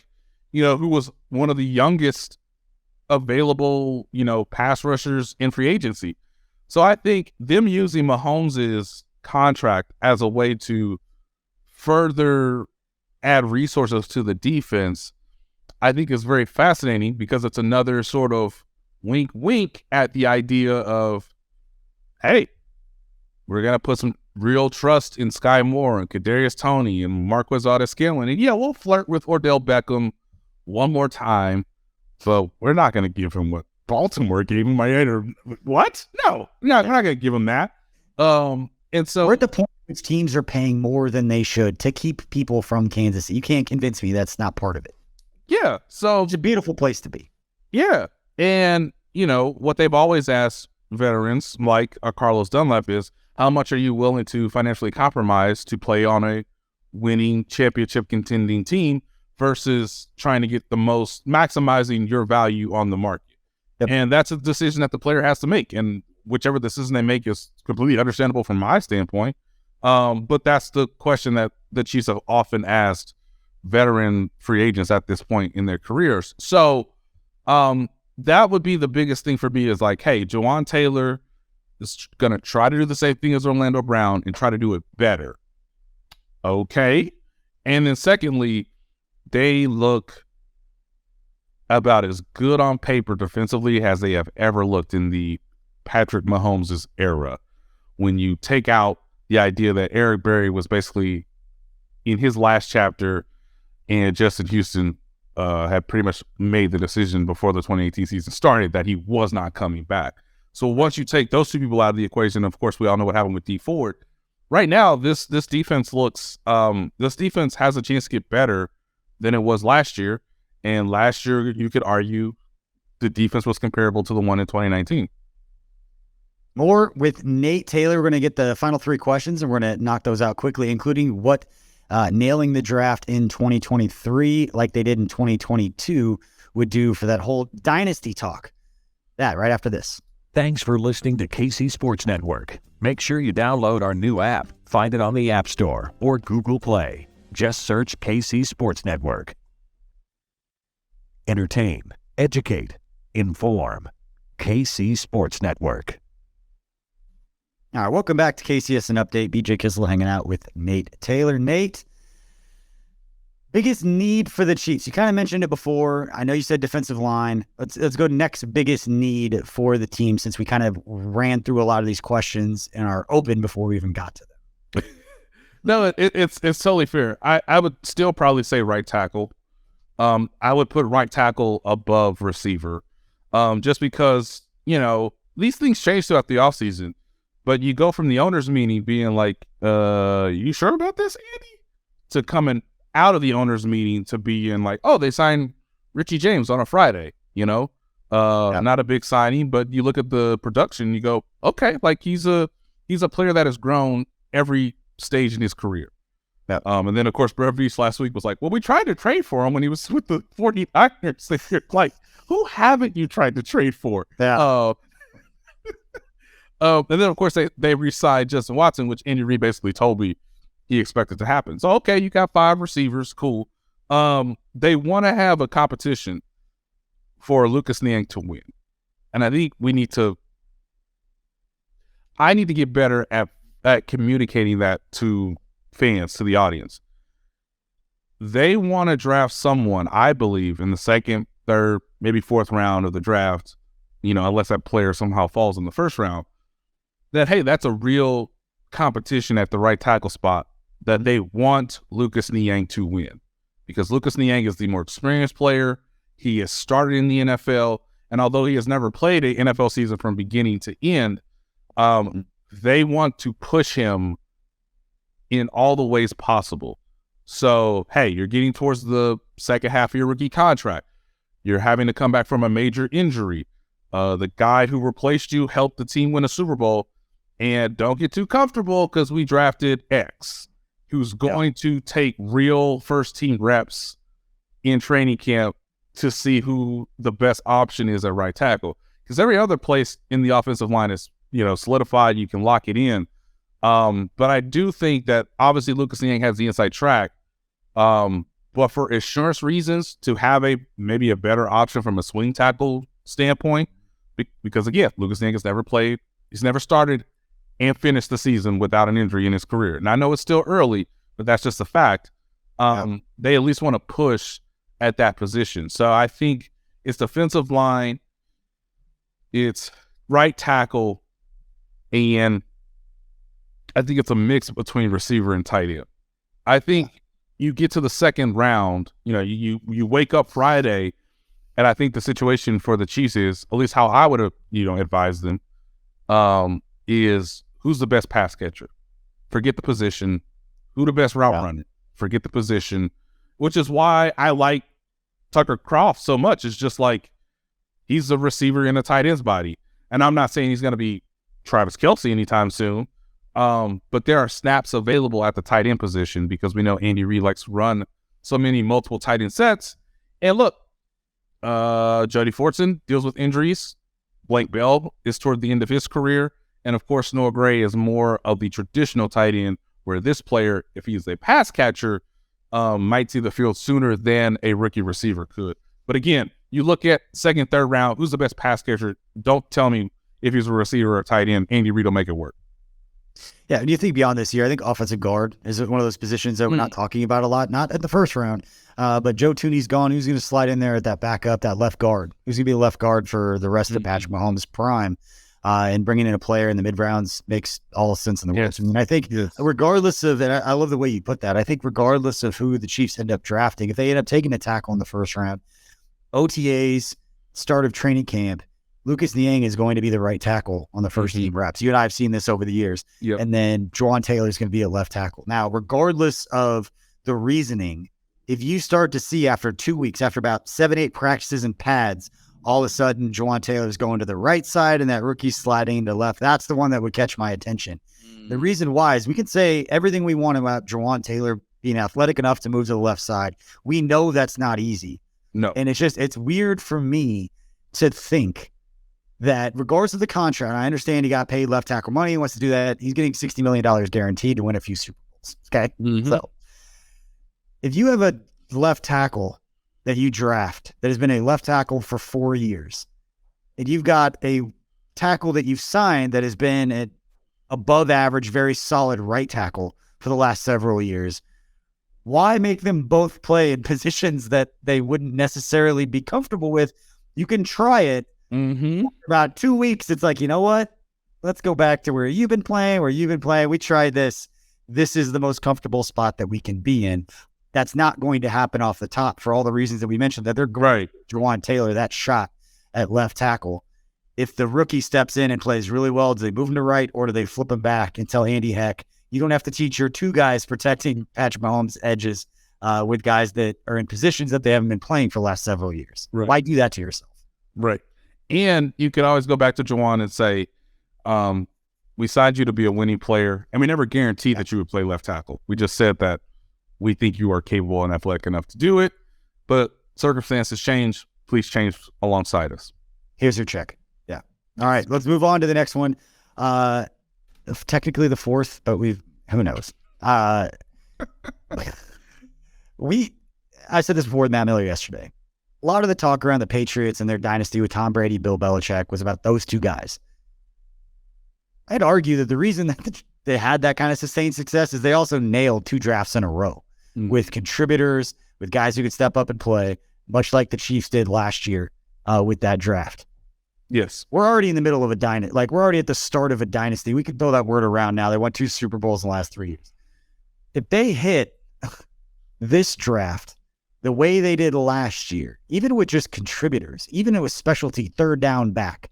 who was one of the youngest available, pass rushers in free agency. So I think them using Mahomes' contract as a way to further add resources to the defense, I think is very fascinating, because it's another sort of wink at the idea of, hey, we're going to put some real trust in Sky Moore and Kadarius Toney and Marquez Valdes-Scantling. And yeah, we'll flirt with Odell Beckham one more time, but we're not going to give him what Baltimore gave him. What? No, we're not going to give him that. And so we're at the point which teams are paying more than they should to keep people from Kansas. You can't convince me that's not part of it. Yeah. So it's a beautiful place to be. Yeah. And, what they've always asked veterans like Carlos Dunlap is, how much are you willing to financially compromise to play on a winning championship contending team versus trying to get the most, maximizing your value on the market? Yep. And that's a decision that the player has to make. And whichever decision they make is completely understandable from my standpoint. But that's the question that the Chiefs have often asked veteran free agents at this point in their careers. So that would be the biggest thing for me, is like, hey, Juwan Taylor is going to try to do the same thing as Orlando Brown and try to do it better. Okay. And then secondly, they look about as good on paper defensively as they have ever looked in the Patrick Mahomes' era. When you take out the idea that Eric Berry was basically in his last chapter and Justin Houston had pretty much made the decision before the 2018 season started that he was not coming back. So once you take those two people out of the equation, of course, we all know what happened with Dee Ford. Right now, this defense looks, this defense has a chance to get better than it was last year. And last year, you could argue the defense was comparable to the one in 2019. More with Nate Taylor. We're going to get the final 3 questions, and we're going to knock those out quickly, including what nailing the draft in 2023, like they did in 2022, would do for that whole dynasty talk. That right after this. Thanks for listening to KC Sports Network. Make sure you download our new app. Find it on the App Store or Google Play. Just search KC Sports Network. entertain, educate, inform. KC Sports Network. All right, welcome back to KCSN Update. BJ Kissel hanging out with Nate Taylor. Nate, biggest need for the Chiefs. You kind of mentioned it before. I know you said defensive line. Let's go next biggest need for the team, since we kind of ran through a lot of these questions in our open before we even got to them. No, it's totally fair. I would still probably say right tackle. I would put right tackle above receiver, just because, these things change throughout the offseason. But you go from the owner's meeting being like, you sure about this, Andy? To coming out of the owner's meeting to being like, oh, they signed Richie James on a Friday, Not a big signing, but you look at the production and you go, okay, like he's a player that has grown every stage in his career. Yeah. And then, of course, Brett Veach last week was like, well, we tried to trade for him when he was with the 49ers. Like, who haven't you tried to trade for? Yeah. And then, of course, they re-signed Justin Watson, which Andy Reid basically told me he expected to happen. So, okay, you got 5 receivers. Cool. They want to have a competition for Lucas Niang to win. And I think I need to get better at communicating that to fans, to the audience. They want to draft someone, I believe, in the second, third, maybe fourth round of the draft, unless that player somehow falls in the first round, that, hey, that's a real competition at the right tackle spot, that they want Lucas Niang to win. Because Lucas Niang is the more experienced player. He has started in the NFL, and although he has never played an NFL season from beginning to end, they want to push him in all the ways possible. So, hey, you're getting towards the second half of your rookie contract. You're having to come back from a major injury. The guy who replaced you helped the team win a Super Bowl. And don't get too comfortable because we drafted X, who's going to take real first-team reps in training camp to see who the best option is at right tackle. Because every other place in the offensive line is, solidified. You can lock it in. But I do think that obviously Lucas Niang has the inside track. But for assurance reasons, to have maybe a better option from a swing tackle standpoint, because again, Lucas Niang has never played. He's never started and finished the season without an injury in his career. And I know it's still early, but that's just a fact. They at least want to push at that position. So I think it's defensive line, it's right tackle, and I think it's a mix between receiver and tight end. I think you get to the second round, you wake up Friday, and I think the situation for the Chiefs is, at least how I would have, advised them, is who's the best pass catcher? Forget the position. Who the best route runner? Forget the position, which is why I like Tucker Kraft so much. It's just like he's a receiver in a tight end's body. And I'm not saying he's going to be Travis Kelce anytime soon, but there are snaps available at the tight end position because we know Andy Reid likes to run so many multiple tight end sets. And look, Jody Fortson deals with injuries. Blake Bell is toward the end of his career. And, of course, Noah Gray is more of the traditional tight end, where this player, if he's a pass catcher, might see the field sooner than a rookie receiver could. But, again, you look at second, third round, who's the best pass catcher? Don't tell me if he's a receiver or a tight end. Andy Reid will make it work. Yeah, and you think beyond this year, I think offensive guard is one of those positions that we're not talking about a lot, not at the first round. But Joe Thuney's gone. Who's going to slide in there at that backup, that left guard? Who's going to be the left guard for the rest of Patrick Mahomes' prime? And bringing in a player in the mid-rounds makes all sense in the world. And I think regardless of, and I love the way you put that, I think regardless of who the Chiefs end up drafting, if they end up taking a tackle in the first round, OTAs, start of training camp, Lucas Niang is going to be the right tackle on the first team reps. You and I have seen this over the years. Yep. And then Juwan Taylor is going to be a left tackle. Now, regardless of the reasoning, if you start to see after 2 weeks, after about 7-8 practices and pads, all of a sudden, Juwan Taylor is going to the right side and that rookie's sliding to left. That's the one that would catch my attention. The reason why is we can say everything we want about Juwan Taylor being athletic enough to move to the left side. We know that's not easy. No. And it's weird for me to think that regardless of the contract, I understand he got paid left tackle money. He wants to do that. He's getting $60 million guaranteed to win a few Super Bowls. Okay. So if you have a left tackle that you draft that has been a left tackle for 4 years, and you've got a tackle that you've signed that has been an above average, very solid right tackle for the last several years, why make them both play in positions that they wouldn't necessarily be comfortable with? You can try it. Mm-hmm. About 2 weeks, it's like, you know what? Let's go back to where you've been playing, We tried this. This is the most comfortable spot that we can be in. That's not going to happen off the top for all the reasons that we mentioned, that they're going to Juwan Taylor that shot at left tackle. If the rookie steps in and plays really well, do they move him to right, or do they flip him back and tell Andy Heck, you don't have to teach your two guys protecting Patrick Mahomes' edges with guys that are in positions that they haven't been playing for the last several years? Right. Why do that to yourself? Right. And you could always go back to Juwan and say, we signed you to be a winning player, and we never guaranteed that you would play left tackle. We just said that we think you are capable and athletic enough to do it, but circumstances change. Please change alongside us. Here's your check. Yeah. All right, let's move on to the next one. Technically the fourth, but who knows? I said this before with Matt Miller yesterday. A lot of the talk around the Patriots and their dynasty with Tom Brady, Bill Belichick was about those two guys. I'd argue that the reason that they had that kind of sustained success is they also nailed 2 drafts in a row with contributors, with guys who could step up and play, much like the Chiefs did last year with that draft. Yes. We're already in the middle of a dynasty. Like, we're already at the start of a dynasty. We could throw that word around now. They won 2 Super Bowls in the last 3 years. If they hit this draft the way they did last year, even with just contributors, even with specialty third down back,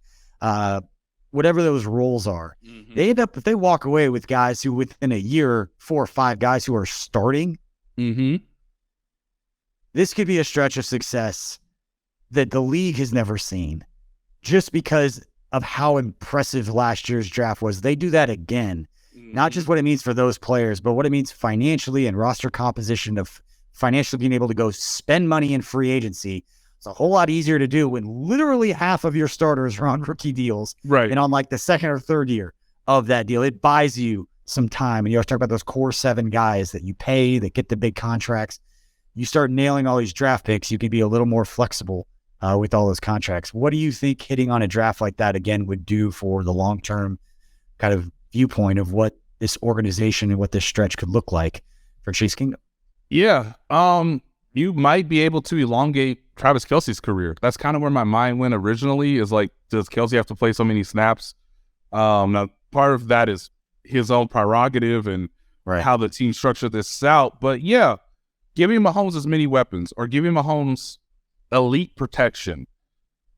whatever those roles are, they end up, if they walk away with guys who within a year, 4 or 5 guys who are starting, this could be a stretch of success that the league has never seen, just because of how impressive last year's draft was. They do that again, not just what it means for those players, but what it means financially and roster composition of financially being able to go spend money in free agency. It's a whole lot easier to do when literally half of your starters are on rookie deals. Right. And on like the second or third year of that deal, it buys you some time. And you always talk about those core 7 guys that you pay, that get the big contracts. You start nailing all these draft picks, you can be a little more flexible with all those contracts. What do you think hitting on a draft like that again would do for the long-term kind of viewpoint of what this organization and what this stretch could look like for Chase Kingdom? Yeah. You might be able to elongate Travis Kelce's career. That's kind of where my mind went originally, is like, does Kelce have to play so many snaps? Now, part of that is his own prerogative and how the team structured this out. But yeah, giving Mahomes as many weapons, or giving Mahomes elite protection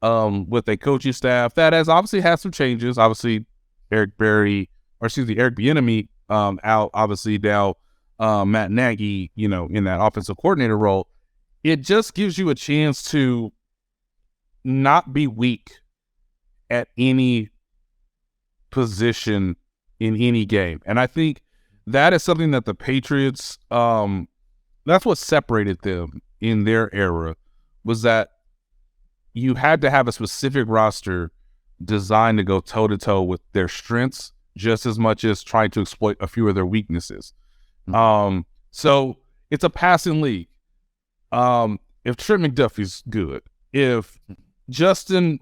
with a coaching staff that has obviously had some changes. Obviously, Eric Bieniemy out, obviously now Matt Nagy, in that offensive coordinator role. It just gives you a chance to not be weak at any position in any game. And I think that is something that the Patriots, that's what separated them in their era, was that you had to have a specific roster designed to go toe-to-toe with their strengths just as much as trying to exploit a few of their weaknesses. So it's a passing league. If Trent McDuffie's good, if Justin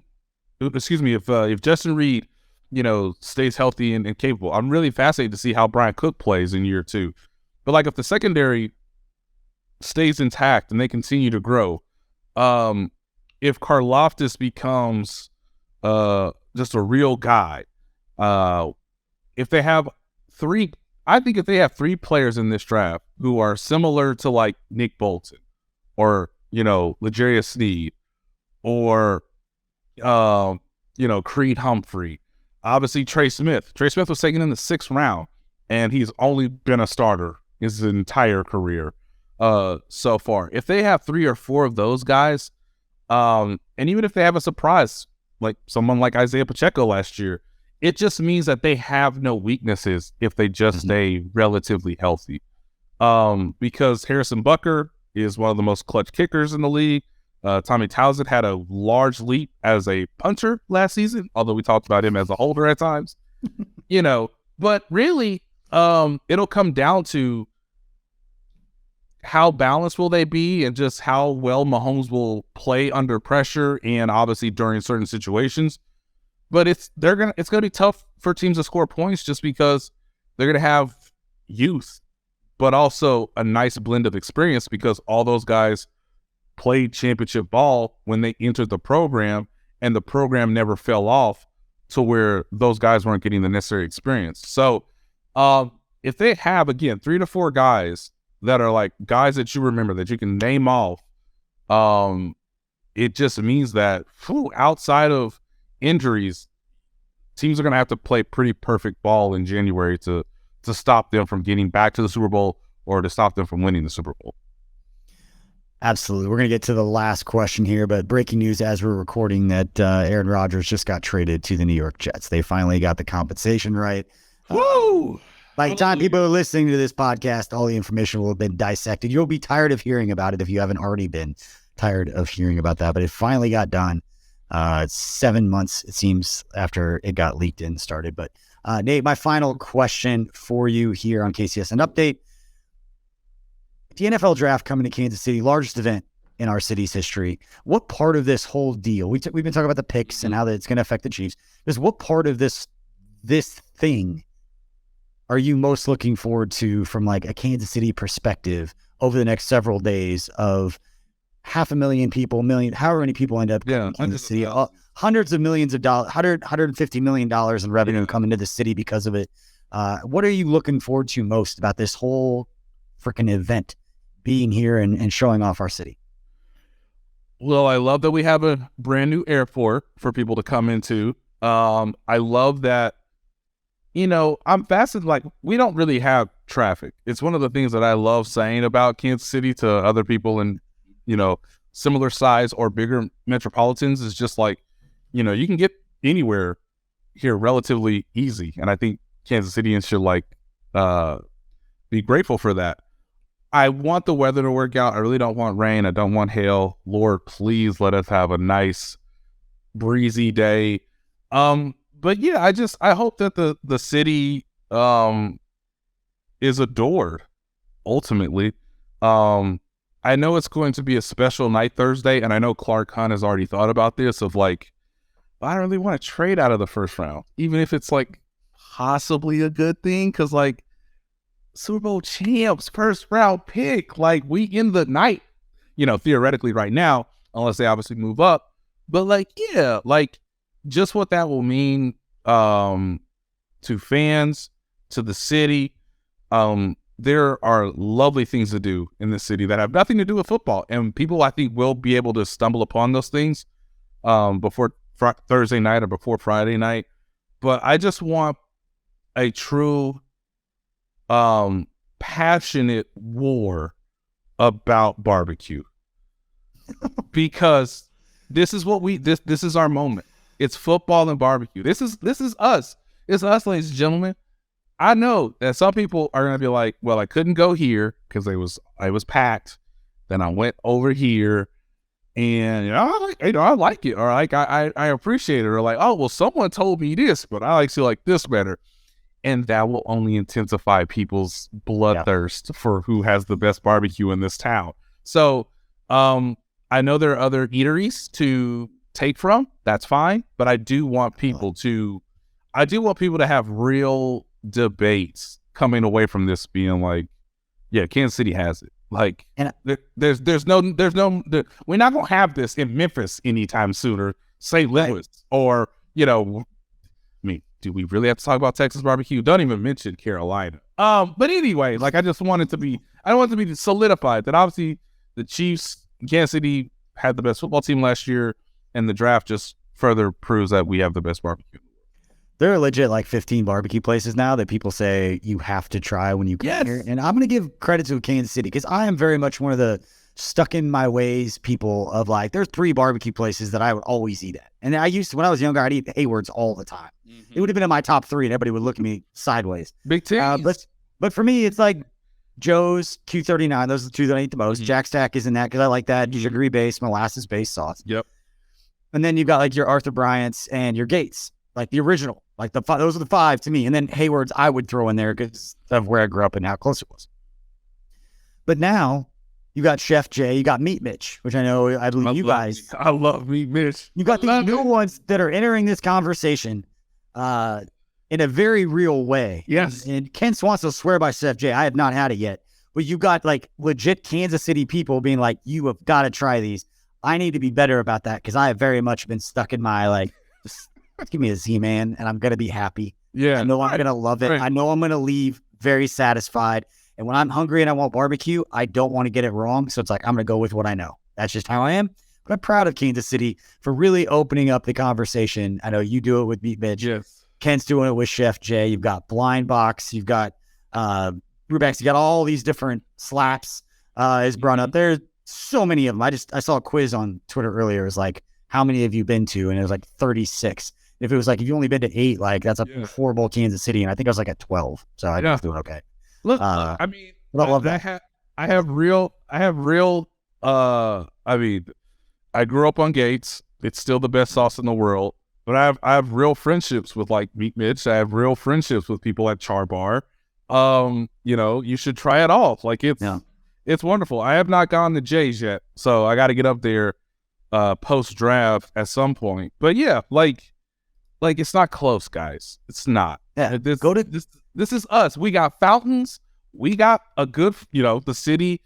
Reed, stays healthy and capable, I'm really fascinated to see how Brian Cook plays in year 2. But like, if the secondary stays intact and they continue to grow, if Karlaftis becomes just a real guy, if they have 3 players in this draft who are similar to like Nick Bolton or, L'Jarius Sneed or, Creed Humphrey, obviously Trey Smith. Trey Smith was taken in the 6th round, and he's only been a starter his entire career so far. If they have 3 or 4 of those guys, and even if they have a surprise, like someone like Isaiah Pacheco last year, it just means that they have no weaknesses if they just stay relatively healthy. Because Harrison Butker is one of the most clutch kickers in the league. Tommy Townsend had a large leap as a punter last season, although we talked about him as a holder at times. But really, it'll come down to how balanced will they be, and just how well Mahomes will play under pressure and obviously during certain situations. But it's gonna be tough for teams to score points just because they're gonna have youth, but also a nice blend of experience because all those guys played championship ball when they entered the program, and the program never fell off to where those guys weren't getting the necessary experience. So if they have, again, 3 to 4 guys that are like guys that you remember, that you can name off, it just means that outside of injuries, teams are going to have to play pretty perfect ball in January to stop them from getting back to the Super Bowl or to stop them from winning the Super Bowl. Absolutely. We're going to get to the last question here, but breaking news as we're recording that Aaron Rodgers just got traded to the New York Jets. They finally got the compensation right. Woo! By the time people are listening to this podcast, all the information will have been dissected. You'll be tired of hearing about it if you haven't already been tired of hearing about that, but it finally got done. It's 7 months, it seems, after it got leaked and started. But Nate, my final question for you here on KCSN Update. The NFL draft coming to Kansas City, largest event in our city's history. What part of this whole deal, we've been talking about the picks and how it's going to affect the Chiefs. Just what part of this thing are you most looking forward to from like a Kansas City perspective over the next several days of 500,000 people, however many people end up in Kansas City, hundreds of millions of dollars, $150 million in revenue coming to the city because of it. What are you looking forward to most about this whole freaking event being here and showing off our city? Well, I love that we have a brand new airport for people to come into. I love that, I'm fascinated. Like, we don't really have traffic. It's one of the things that I love saying about Kansas City to other people in, similar size or bigger metropolitans is just like, you can get anywhere here relatively easy. And I think Kansas Cityans should be grateful for that. I want the weather to work out. I really don't want rain. I don't want hail. Lord, please let us have a nice breezy day. But yeah, I hope that the city is adored ultimately. I know it's going to be a special night Thursday, and I know Clark Hunt has already thought about this of like, I don't really want to trade out of the first round, even if it's like possibly a good thing, because like Super Bowl champs, first round pick, like we in the night, theoretically right now, unless they obviously move up. But like, yeah, like just what that will mean to fans, to the city. There are lovely things to do in this city that have nothing to do with football, and people I think will be able to stumble upon those things before Thursday night or before Friday night. But I just want a true passionate war about barbecue, because this is what this is our moment. It's football and barbecue. This is us. It's us, ladies and gentlemen. I know that some people are going to be like, well, I couldn't go here because I was packed. Then I went over here and I like it, or like I appreciate it, or like, oh well, someone told me this, but I like this better. And that will only intensify people's bloodthirst for who has the best barbecue in this town. So I know there are other eateries to take from. That's fine. But I do want people to have real debates coming away from this being like, yeah, Kansas City has it. Like, and there's no, we're not going to have this in Memphis anytime sooner, St. Louis, or, do we really have to talk about Texas barbecue? Don't even mention Carolina. But anyway, like I want it to be solidified that obviously the Chiefs, Kansas City had the best football team last year, and the draft just further proves that we have the best barbecue. There are legit like 15 barbecue places now that people say you have to try when you come here. And I'm going to give credit to Kansas City because I am very much one of the stuck in my ways people of like, there's 3 barbecue places that I would always eat at. And I used to, when I was younger, I'd eat Hayward's all the time. Mm-hmm. It would have been in my top 3 and everybody would look at me sideways. Big teams. But for me, it's like Joe's, Q39. Those are the 2 that I eat the most. Mm-hmm. Jack Stack is in that because I like that sugary-based, molasses-based sauce. Yep. And then you've got like your Arthur Bryant's and your Gates, like the original. Like those are the 5 to me. And then Hayward's I would throw in there because of where I grew up and how close it was. But now You got Chef Jay. You got Meat Mitch, which I believe you guys. I love Meat Mitch. You got these new ones that are entering this conversation in a very real way. Yes. And Ken Swanson will swear by Chef Jay. I have not had it yet. But you got like legit Kansas City people being like, you have got to try these. I need to be better about that because I have very much been stuck in my like, just give me a Z-Man and I'm going to be happy. Yeah. I know I'm going to love it. Right. I know I'm going to leave very satisfied. And when I'm hungry and I want barbecue, I don't want to get it wrong. So it's like, I'm going to go with what I know. That's just how I am. But I'm proud of Kansas City for really opening up the conversation. I know you do it with Meat Mitch. Yes. Ken's doing it with Chef Jay. You've got Blind Box. You've got Rubex. You got all these different slaps is brought up. There's so many of them. I saw a quiz on Twitter earlier. It was like, how many have you been to? And it was like 36. If it was like, if you only been to 8, like that's a horrible Kansas City. And I think I was like at 12. So I was doing okay. Look, I mean, I love that. I mean, I grew up on Gates. It's still the best sauce in the world. But I have real friendships with like Meat Mitch. I have real friendships with people at Char Bar. You know, you should try it all. Like it's wonderful. I have not gone to Jay's yet, so I got to get up there post draft at some point. But yeah, like it's not close, guys. It's not. Yeah. This is us. We got fountains. We got a good. You know, the city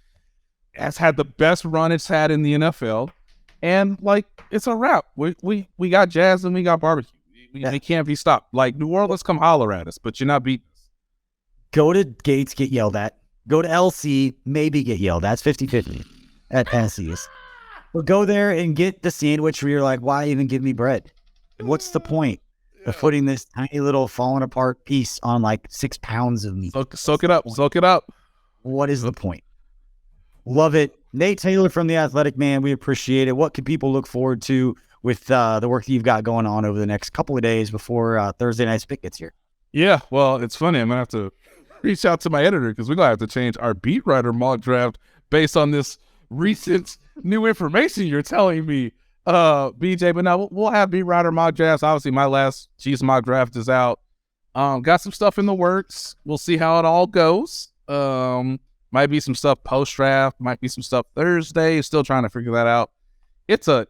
has had the best run it's had in the NFL, and like it's a wrap. We got jazz and we got barbecue. They can't be stopped. Like New Orleans, come holler at us, but you're not beating us. Go to Gates, get yelled at. Go to LC, maybe get yelled at. It's 50-50 at Tennessee's. But go there and get the sandwich where you're like, why even give me bread? What's the point of putting this tiny little falling apart piece on like 6 pounds of meat? Soak it up. Soak it up. What is the point? Love it. Nate Taylor from The Athletic, man, we appreciate it. What can people look forward to with the work that you've got going on over the next couple of days before Thursday Night Spit gets here? Yeah, well, it's funny. I'm going to have to reach out to my editor because we're going to have to change our beat writer mock draft based on this recent new information you're telling me, BJ. But now we'll have beat writer mock drafts. Obviously, my last Chiefs mock draft is out. Got some stuff in the works. We'll see how it all goes. Might be some stuff post draft. Might be some stuff Thursday. Still trying to figure that out. It's a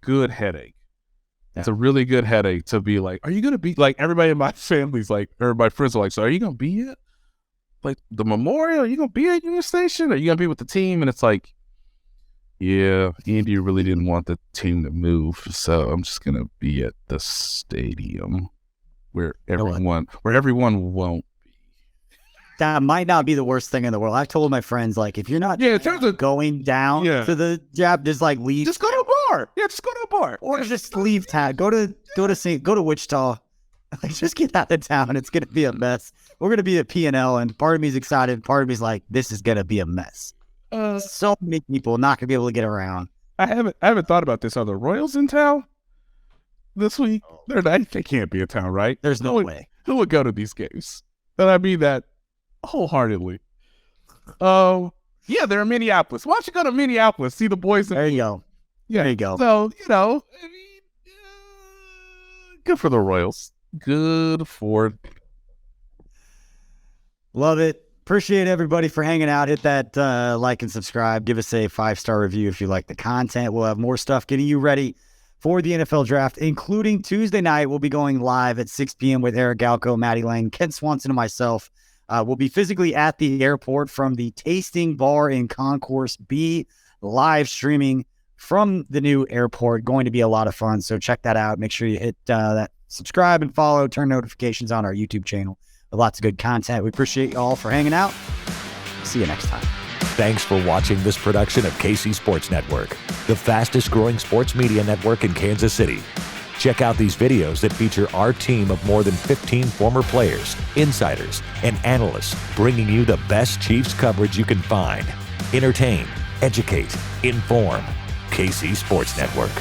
good headache. Yeah. It's a really good headache to be like, are you going to be like everybody in my family's like, or my friends are like, so are you going to be at like the memorial? Are you going to be at Union Station? Are you going to be with the team? And it's like, yeah, Andy really didn't want the team to move. So I'm just going to be at the stadium where everyone won't. That might not be the worst thing in the world. I've told my friends, like, if you're not in terms of going down to the job, just like leave. Just go to a bar. Yeah, just go to a bar. Or just leave town. Go to Wichita. Like, just get out of town. It's gonna be a mess. We're gonna be at P&L, and part of me's excited. Part of me's like, this is gonna be a mess. So many people not gonna be able to get around. I haven't thought about this. Are the Royals in town this week? They can't be in town, right? There's no way. Who would go to these games? And I mean that wholeheartedly. Yeah, they're in Minneapolis. Why don't you go to Minneapolis, see the boys? There you go. Yeah, there you go. So, you know, I mean, good for the Royals. Good for. Love it. Appreciate everybody for hanging out. Hit that like and subscribe. Give us a 5-star review if you like the content. We'll have more stuff getting you ready for the NFL draft, including Tuesday night. We'll be going live at 6 p.m. with Eric Galco, Maddie Lang, Ken Swanson, and myself. We'll be physically at the airport from the Tasting Bar in Concourse B, live streaming from the new airport. Going to be a lot of fun, so check that out. Make sure you hit that subscribe and follow, turn notifications on our YouTube channel. Lots of good content. We appreciate you all for hanging out. See you next time. Thanks for watching this production of KC Sports Network, the fastest growing sports media network in Kansas City. Check out these videos that feature our team of more than 15 former players, insiders, and analysts bringing you the best Chiefs coverage you can find. Entertain, educate, inform. KC Sports Network.